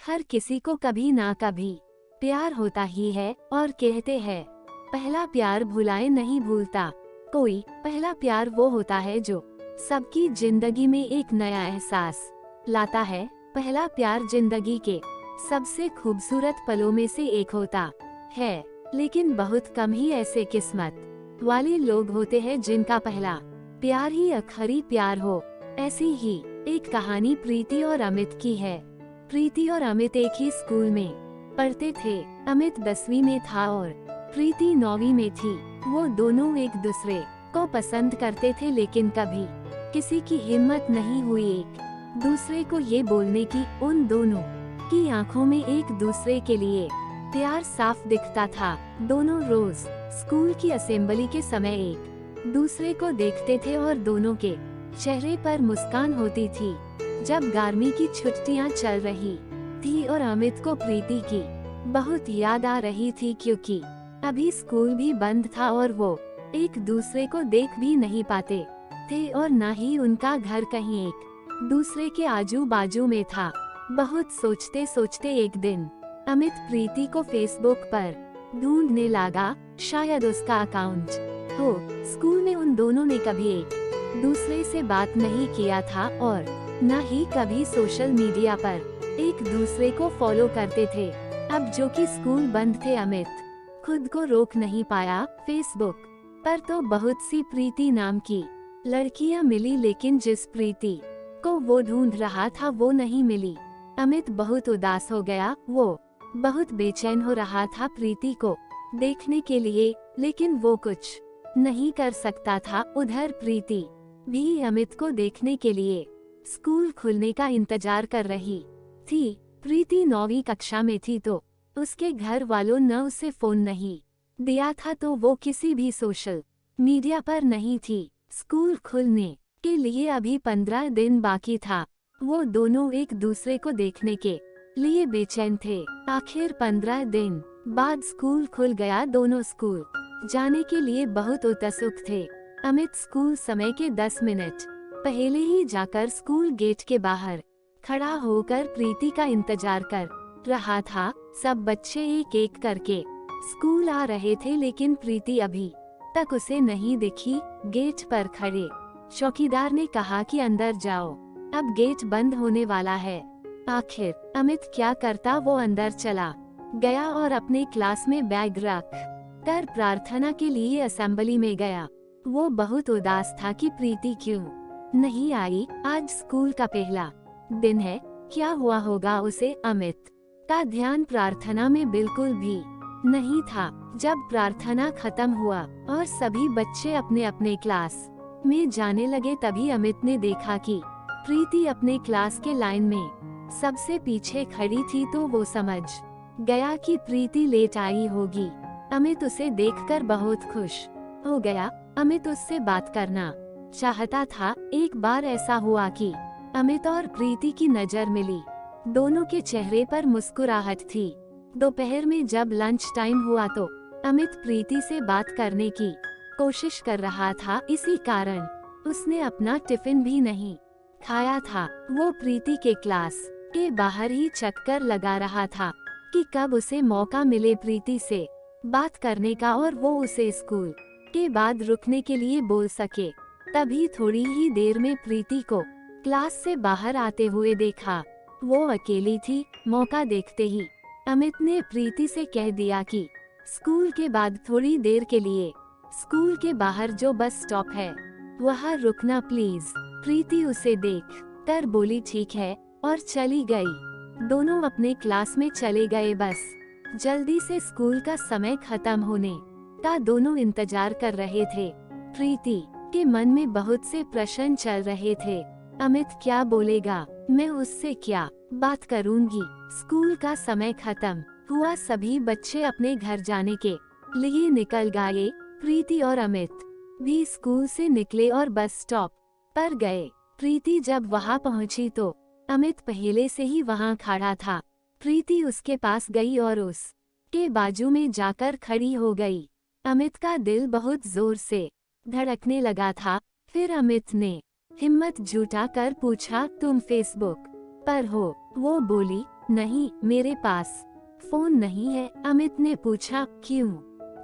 हर किसी को कभी ना कभी प्यार होता ही है और कहते हैं पहला प्यार भुलाए नहीं भूलता कोई। पहला प्यार वो होता है जो सबकी जिंदगी में एक नया एहसास लाता है। पहला प्यार जिंदगी के सबसे खूबसूरत पलों में से एक होता है, लेकिन बहुत कम ही ऐसे किस्मत वाले लोग होते हैं जिनका पहला प्यार ही आखिरी प्यार हो। ऐसी ही एक कहानी प्रीति और अमित की है। प्रीति और अमित एक ही स्कूल में पढ़ते थे। अमित 10वीं में था और प्रीति 9वीं में थी। वो दोनों एक दूसरे को पसंद करते थे, लेकिन कभी किसी की हिम्मत नहीं हुई एक दूसरे को ये बोलने की। उन दोनों की आंखों में एक दूसरे के लिए प्यार साफ दिखता था। दोनों रोज स्कूल की असेंबली के समय एक दूसरे को देखते थे और दोनों के चेहरे पर मुस्कान होती थी। जब गर्मी की छुट्टियां चल रही थी और अमित को प्रीति की बहुत याद आ रही थी, क्योंकि अभी स्कूल भी बंद था और वो एक दूसरे को देख भी नहीं पाते थे और न ही उनका घर कहीं एक दूसरे के आजू बाजू में था। बहुत सोचते सोचते एक दिन अमित प्रीति को फेसबुक पर ढूंढने लगा, शायद उसका अकाउंट हो। स्कूल में उन दोनों ने कभी एक दूसरे से बात नहीं किया था और न ही कभी सोशल मीडिया पर एक दूसरे को फॉलो करते थे। अब जो कि स्कूल बंद थे, अमित खुद को रोक नहीं पाया। फेसबुक पर तो बहुत सी प्रीति नाम की लड़कियां मिली, लेकिन जिस प्रीति को वो ढूंढ रहा था वो नहीं मिली। अमित बहुत उदास हो गया। वो बहुत बेचैन हो रहा था प्रीति को देखने के लिए, लेकिन वो कुछ नहीं कर सकता था। उधर प्रीति भी अमित को देखने के लिए स्कूल खुलने का इंतजार कर रही थी। प्रीति 9वीं कक्षा में थी तो उसके घर वालों ने उसे फोन नहीं दिया था, तो वो किसी भी सोशल मीडिया पर नहीं थी। स्कूल खुलने के लिए अभी 15 दिन बाकी था। वो दोनों एक दूसरे को देखने के लिए बेचैन थे। आखिर 15 दिन बाद स्कूल खुल गया। दोनों स्कूल जाने के लिए बहुत उत्सुक थे। अमित स्कूल समय के 10 मिनट पहले ही जाकर स्कूल गेट के बाहर खड़ा होकर प्रीति का इंतजार कर रहा था। सब बच्चे एक एक करके स्कूल आ रहे थे, लेकिन प्रीति अभी तक उसे नहीं दिखी। गेट पर खड़े चौकीदार ने कहा कि अंदर जाओ, अब गेट बंद होने वाला है। आखिर अमित क्या करता, वो अंदर चला गया और अपने क्लास में बैग रख कर प्रार्थना के लिए असेंबली में गया। वो बहुत उदास था कि प्रीति क्यों नहीं आई। आज स्कूल का पहला दिन है, क्या हुआ होगा उसे। अमित का ध्यान प्रार्थना में बिल्कुल भी नहीं था। जब प्रार्थना खत्म हुआ और सभी बच्चे अपने अपने क्लास में जाने लगे, तभी अमित ने देखा कि प्रीति अपने क्लास के लाइन में सबसे पीछे खड़ी थी। तो वो समझ गया कि प्रीति लेट आई होगी। अमित उसे देखकर बहुत खुश हो गया। अमित उससे बात करना चाहता था। एक बार ऐसा हुआ कि अमित और प्रीति की नजर मिली। दोनों के चेहरे पर मुस्कुराहट थी। दोपहर में जब लंच टाइम हुआ तो अमित प्रीति से बात करने की कोशिश कर रहा था। इसी कारण उसने अपना टिफिन भी नहीं खाया था। वो प्रीति के क्लास के बाहर ही चक्कर लगा रहा था कि कब उसे मौका मिले प्रीति से बात करने का और वो उसे स्कूल के बाद रुकने के लिए बोल सके। तभी थोड़ी ही देर में प्रीति को क्लास से बाहर आते हुए देखा। वो अकेली थी। मौका देखते ही अमित ने प्रीति से कह दिया कि स्कूल के बाद थोड़ी देर के लिए स्कूल के बाहर जो बस स्टॉप है वहाँ रुकना प्लीज। प्रीति उसे देख कर बोली ठीक है और चली गई। दोनों अपने क्लास में चले गए। बस जल्दी से स्कूल का समय खत्म होने का दोनों इंतजार कर रहे थे। प्रीति के मन में बहुत से प्रश्न चल रहे थे। अमित क्या बोलेगा, मैं उससे क्या बात करूंगी। स्कूल का समय खत्म हुआ। सभी बच्चे अपने घर जाने के लिए निकल गए। प्रीति और अमित भी स्कूल से निकले और बस स्टॉप पर गए। प्रीति जब वहां पहुंची तो अमित पहले से ही वहां खड़ा था। प्रीति उसके पास गई और उसके बाजू में जाकर खड़ी हो गई। अमित का दिल बहुत जोर से धड़कने लगा था। फिर अमित ने हिम्मत जुटा कर पूछा, तुम फेसबुक पर हो? वो बोली, नहीं, मेरे पास फोन नहीं है। अमित ने पूछा, क्यों?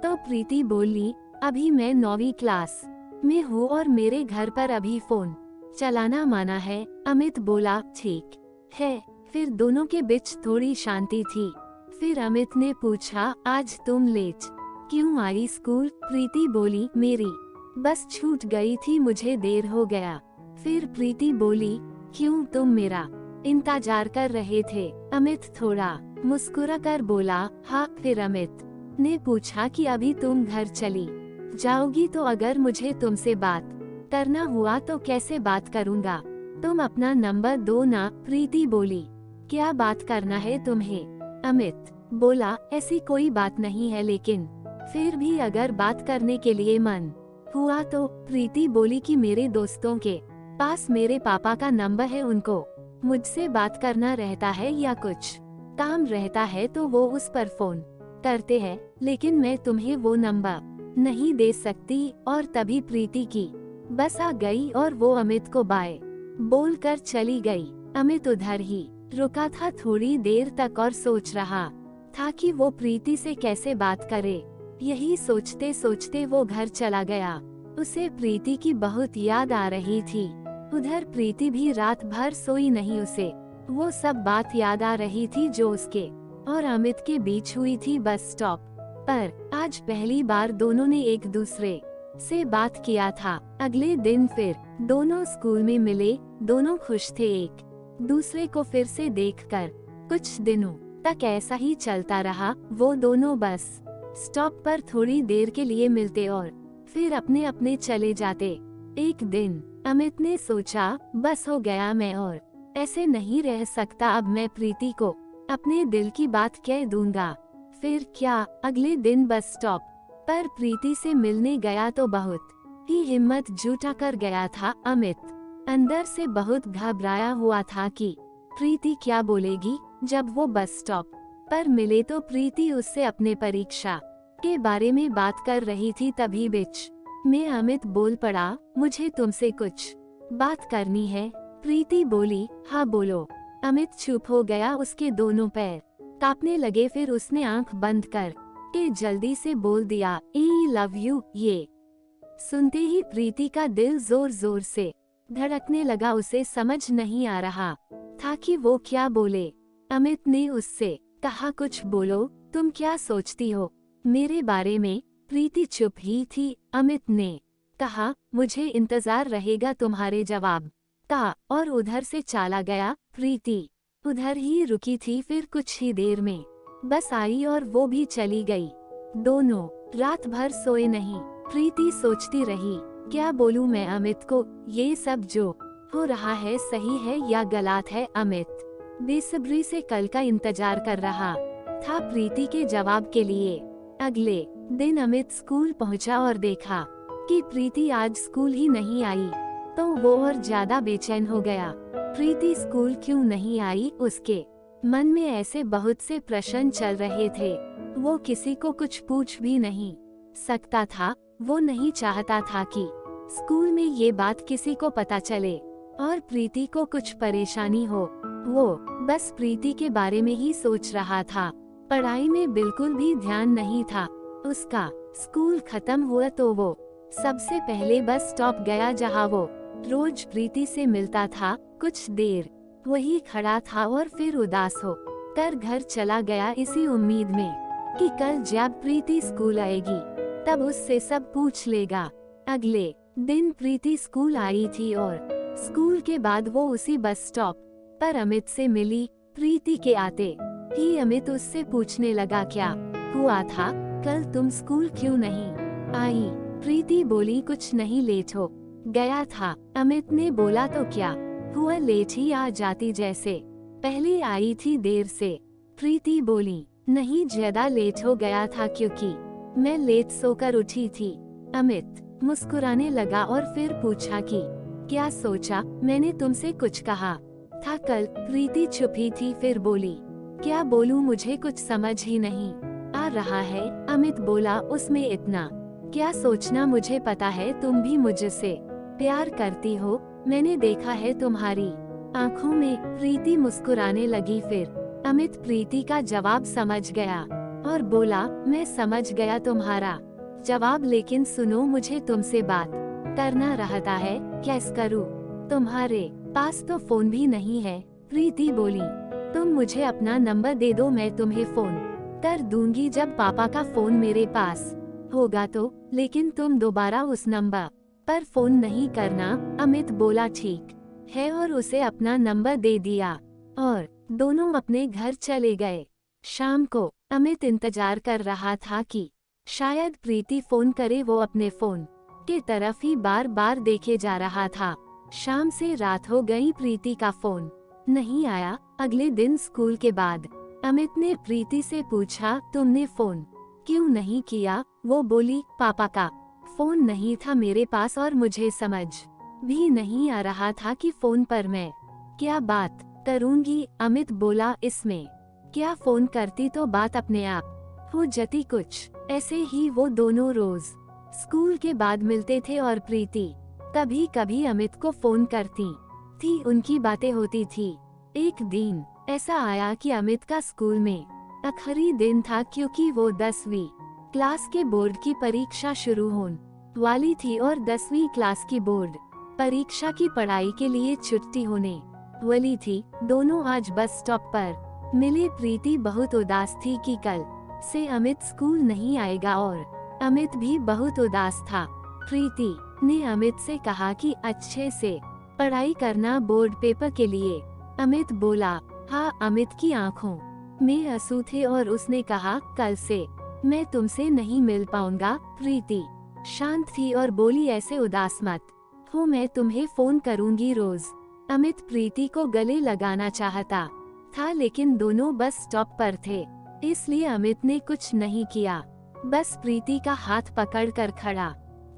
तो प्रीति बोली, अभी मैं 9वीं क्लास में हूँ और मेरे घर पर अभी फोन चलाना मना है। अमित बोला, ठीक है। फिर दोनों के बीच थोड़ी शांति थी। फिर अमित ने पूछा, आज तुम लेट क्यों आई स्कूल? प्रीति बोली, मेरी बस छूट गई थी, मुझे देर हो गया। फिर प्रीति बोली, क्यों, तुम मेरा इंतजार कर रहे थे? अमित थोड़ा मुस्कुरा कर बोला, हाँ। फिर अमित ने पूछा कि अभी तुम घर चली जाओगी तो अगर मुझे तुमसे बात करना हुआ तो कैसे बात करूँगा? तुम अपना नंबर दो ना। प्रीति बोली, क्या बात करना है तुम्हें? अमित बोला, ऐसी कोई बात नहीं है, लेकिन फिर भी अगर बात करने के लिए मन हुआ तो। प्रीति बोली कि मेरे दोस्तों के पास मेरे पापा का नंबर है, उनको मुझसे बात करना रहता है या कुछ काम रहता है तो वो उस पर फोन करते हैं, लेकिन मैं तुम्हें वो नंबर नहीं दे सकती। और तभी प्रीति की बस आ गई और वो अमित को बाय बोलकर चली गई। अमित उधर ही रुका था थोड़ी देर तक और सोच रहा था कि वो प्रीति से कैसे बात करे। यही सोचते सोचते वो घर चला गया। उसे प्रीति की बहुत याद आ रही थी। उधर प्रीति भी रात भर सोई नहीं। उसे वो सब बात याद आ रही थी जो उसके और अमित के बीच हुई थी बस स्टॉप पर। आज पहली बार दोनों ने एक दूसरे से बात किया था। अगले दिन फिर दोनों स्कूल में मिले। दोनों खुश थे एक दूसरे को फिर से देखकर। कुछ दिनों तक ऐसा ही चलता रहा। वो दोनों बस स्टॉप पर थोड़ी देर के लिए मिलते और फिर अपने अपने चले जाते। एक दिन अमित ने सोचा, बस हो गया, मैं और ऐसे नहीं रह सकता। अब मैं प्रीति को अपने दिल की बात कह दूंगा। फिर क्या, अगले दिन बस स्टॉप पर प्रीति से मिलने गया तो बहुत ही हिम्मत जुटा कर गया था। अमित अंदर से बहुत घबराया हुआ था कि प्रीति क्या बोलेगी। जब वो बस स्टॉप पर मिले तो प्रीति उससे अपने परीक्षा के बारे में बात कर रही थी। तभी बीच में अमित बोल पड़ा, मुझे तुमसे कुछ बात करनी है। प्रीति बोली, हाँ बोलो। अमित चुप हो गया। उसके दोनों पैर कांपने लगे। फिर उसने आंख बंद कर के जल्दी से बोल दिया, आई लव यू। ये सुनते ही प्रीति का दिल जोर जोर से धड़कने लगा। उसे समझ नहीं आ रहा था कि वो क्या बोले। अमित ने उससे कहा, कुछ बोलो, तुम क्या सोचती हो मेरे बारे में? प्रीति चुप ही थी। अमित ने कहा, मुझे इंतजार रहेगा तुम्हारे जवाब का, और उधर से चला गया। प्रीति उधर ही रुकी थी। फिर कुछ ही देर में बस आई और वो भी चली गई। दोनों रात भर सोए नहीं। प्रीति सोचती रही, क्या बोलूं मैं अमित को? ये सब जो हो रहा है सही है या गलत है? अमित बेसब्री से कल का इंतजार कर रहा था प्रीति के जवाब के लिए। अगले दिन अमित स्कूल पहुंचा और देखा कि प्रीति आज स्कूल ही नहीं आई तो वो और ज्यादा बेचैन हो गया। प्रीति स्कूल क्यों नहीं आई? उसके मन में ऐसे बहुत से प्रश्न चल रहे थे। वो किसी को कुछ पूछ भी नहीं सकता था। वो नहीं चाहता था कि स्कूल में ये बात किसी को पता चले और प्रीति को कुछ परेशानी हो। वो बस प्रीति के बारे में ही सोच रहा था। पढ़ाई में बिल्कुल भी ध्यान नहीं था उसका। स्कूल खत्म हुआ तो वो सबसे पहले बस स्टॉप गया जहाँ वो रोज प्रीति से मिलता था। कुछ देर वही खड़ा था और फिर उदास हो कर घर चला गया, इसी उम्मीद में कि कल जब प्रीति स्कूल आएगी तब उससे सब पूछ लेगा। अगले दिन प्रीति स्कूल आई थी और स्कूल के बाद वो उसी बस स्टॉप पर अमित से मिली। प्रीति के आते ही अमित उससे पूछने लगा, क्या हुआ था कल? तुम स्कूल क्यों नहीं आई? प्रीति बोली, कुछ नहीं, लेट हो गया था। अमित ने बोला, तो क्या हुआ, लेट ही आ जाती, जैसे पहले आई थी देर से। प्रीति बोली, नहीं, ज्यादा लेट हो गया था क्योंकि मैं लेट सोकर उठी थी। अमित मुस्कुराने लगा और फिर पूछा कि क्या सोचा? मैंने तुमसे कुछ कहा था कल। प्रीति चुप ही थी। फिर बोली, क्या बोलूं, मुझे कुछ समझ ही नहीं आ रहा है। अमित बोला, उसमें इतना क्या सोचना, मुझे पता है तुम भी मुझसे प्यार करती हो, मैंने देखा है तुम्हारी आंखों में। प्रीति मुस्कुराने लगी। फिर अमित प्रीति का जवाब समझ गया और बोला, मैं समझ गया तुम्हारा जवाब, लेकिन सुनो, मुझे तुमसे बात करना रहता है। कैसे करूँ? तुम्हारे पास तो फोन भी नहीं है। प्रीति बोली, तुम मुझे अपना नंबर दे दो, मैं तुम्हें फोन कर दूंगी जब पापा का फोन मेरे पास होगा तो। लेकिन तुम दोबारा उस नंबर पर फोन नहीं करना। अमित बोला, ठीक है, और उसे अपना नंबर दे दिया और दोनों अपने घर चले गए। शाम को अमित इंतजार कर रहा था कि शायद प्रीति फोन करे। वो अपने फोन के तरफ ही बार बार देखे जा रहा था। शाम से रात हो गई, प्रीति का फोन नहीं आया। अगले दिन स्कूल के बाद अमित ने प्रीति से पूछा, तुमने फोन क्यों नहीं किया? वो बोली, पापा का फोन नहीं था मेरे पास और मुझे समझ भी नहीं आ रहा था कि फोन पर मैं क्या बात करूंगी। अमित बोला, इसमें क्या, फोन करती तो बात अपने आप हो जाती। कुछ ऐसे ही वो दोनों रोज स्कूल के बाद मिलते थे और प्रीति कभी कभी अमित को फोन करती थी। उनकी बातें होती थी। एक दिन ऐसा आया कि अमित का स्कूल में आखिरी दिन था, क्योंकि वो 10वीं क्लास के बोर्ड की परीक्षा शुरू होने वाली थी और 10वीं क्लास की बोर्ड परीक्षा की पढ़ाई के लिए छुट्टी होने वाली थी। दोनों आज बस स्टॉप पर मिले। प्रीति बहुत उदास थी कि कल से अमित स्कूल नहीं आएगा और अमित भी बहुत उदास था। प्रीति ने अमित से कहा कि अच्छे से पढ़ाई करना बोर्ड पेपर के लिए। अमित बोला, हाँ। अमित की आंखों में आंसू थे और उसने कहा, कल से मैं तुमसे नहीं मिल पाऊंगा। प्रीति शांत थी और बोली, ऐसे उदास मत हो, मैं तुम्हें फोन करूंगी रोज। अमित प्रीति को गले लगाना चाहता था, लेकिन दोनों बस स्टॉप पर थे, इसलिए अमित ने कुछ नहीं किया। बस प्रीति का हाथ पकड़कर खड़ा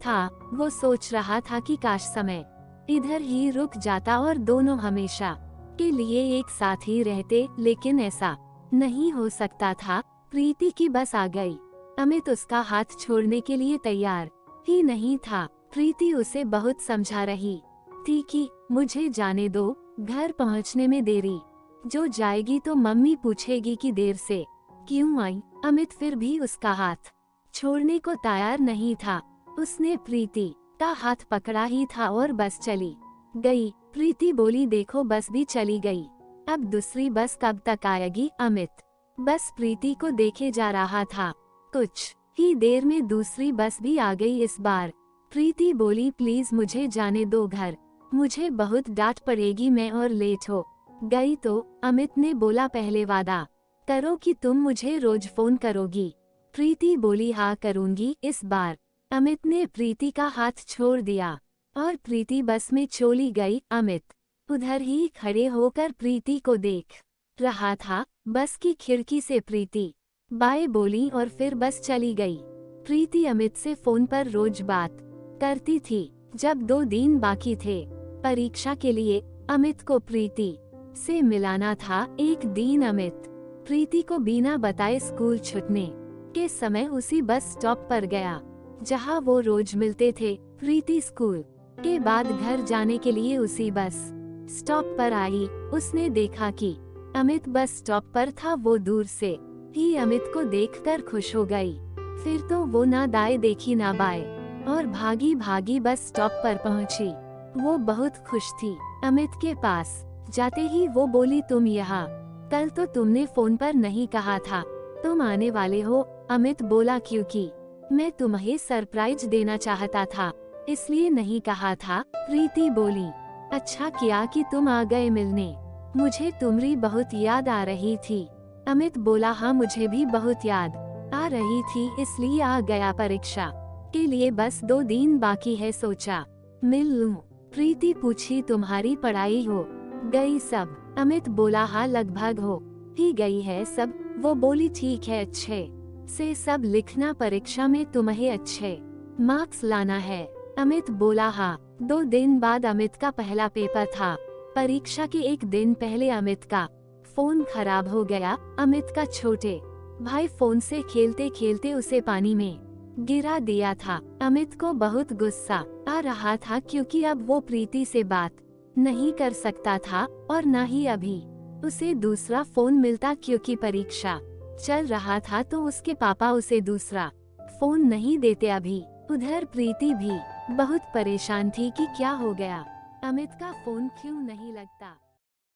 था। वो सोच रहा था कि काश समय इधर ही रुक जाता और दोनों हमेशा के लिए एक साथ ही रहते, लेकिन ऐसा नहीं हो सकता था। प्रीति की बस आ गई। अमित उसका हाथ छोड़ने के लिए तैयार ही नहीं था। प्रीति उसे बहुत समझा रही थी कि मुझे जाने दो, घर पहुंचने में देरी जो जाएगी तो मम्मी पूछेगी कि देर से क्यों आई। अमित फिर भी उसका हाथ छोड़ने को तैयार नहीं था। उसने प्रीति का हाथ पकड़ा ही था और बस चली गई। प्रीति बोली, देखो बस भी चली गई, अब दूसरी बस कब तक आएगी? अमित बस प्रीति को देखे जा रहा था। कुछ ही देर में दूसरी बस भी आ गई। इस बार प्रीति बोली, प्लीज मुझे जाने दो घर, मुझे बहुत डांट पड़ेगी, मैं और लेट हो गई तो। अमित ने बोला, पहले वादा करो कि तुम मुझे रोज फोन करोगी। प्रीति बोली, हाँ करूंगी। इस बार अमित ने प्रीति का हाथ छोड़ दिया और प्रीति बस में चली गई। अमित उधर ही खड़े होकर प्रीति को देख रहा था। बस की खिड़की से प्रीति बाय बोली और फिर बस चली गई। प्रीति अमित से फोन पर रोज बात करती थी। जब 2 दिन बाकी थे परीक्षा के लिए, अमित को प्रीति से मिलाना था। एक दिन अमित प्रीति को बिना बताए स्कूल छूटने के समय उसी बस स्टॉप पर गया जहां वो रोज मिलते थे। प्रीति स्कूल के बाद घर जाने के लिए उसी बस स्टॉप पर आई। उसने देखा कि अमित बस स्टॉप पर था। वो दूर से ही अमित को देखकर खुश हो गई। फिर तो वो ना दाएं देखी ना बाएं और भागी भागी बस स्टॉप पर पहुंची। वो बहुत खुश थी। अमित के पास जाते ही वो बोली, तुम यहाँ, कल तो तुमने फोन पर नहीं कहा था तुम आने वाले हो। अमित बोला, क्योंकि मैं तुम्हें सरप्राइज देना चाहता था, इसलिए नहीं कहा था। प्रीति बोली, अच्छा किया कि तुम आ गए मिलने, मुझे तुम्हारी बहुत याद आ रही थी। अमित बोला, हाँ मुझे भी बहुत याद आ रही थी, इसलिए आ गया। परीक्षा के लिए बस 2 दिन बाकी है, सोचा मिल लूं। प्रीति पूछी, तुम्हारी पढ़ाई हो गई सब? अमित बोला, हाँ लगभग हो ही गई है सब। वो बोली, ठीक है, अच्छे से सब लिखना, परीक्षा में तुम्हें अच्छे मार्क्स लाना है। अमित बोला, हाँ। 2 दिन बाद अमित का पहला पेपर था। परीक्षा के एक दिन पहले अमित का फोन खराब हो गया। अमित का छोटे भाई फोन से खेलते खेलते उसे पानी में गिरा दिया था। अमित को बहुत गुस्सा आ रहा था, क्योंकि अब वो प्रीति से बात नहीं कर सकता था और न ही अभी उसे दूसरा फोन मिलता क्योंकि परीक्षा चल रहा था, तो उसके पापा उसे दूसरा फोन नहीं देते अभी। उधर प्रीति भी बहुत परेशान थी कि क्या हो गया, अमित का फोन क्यों नहीं लगता।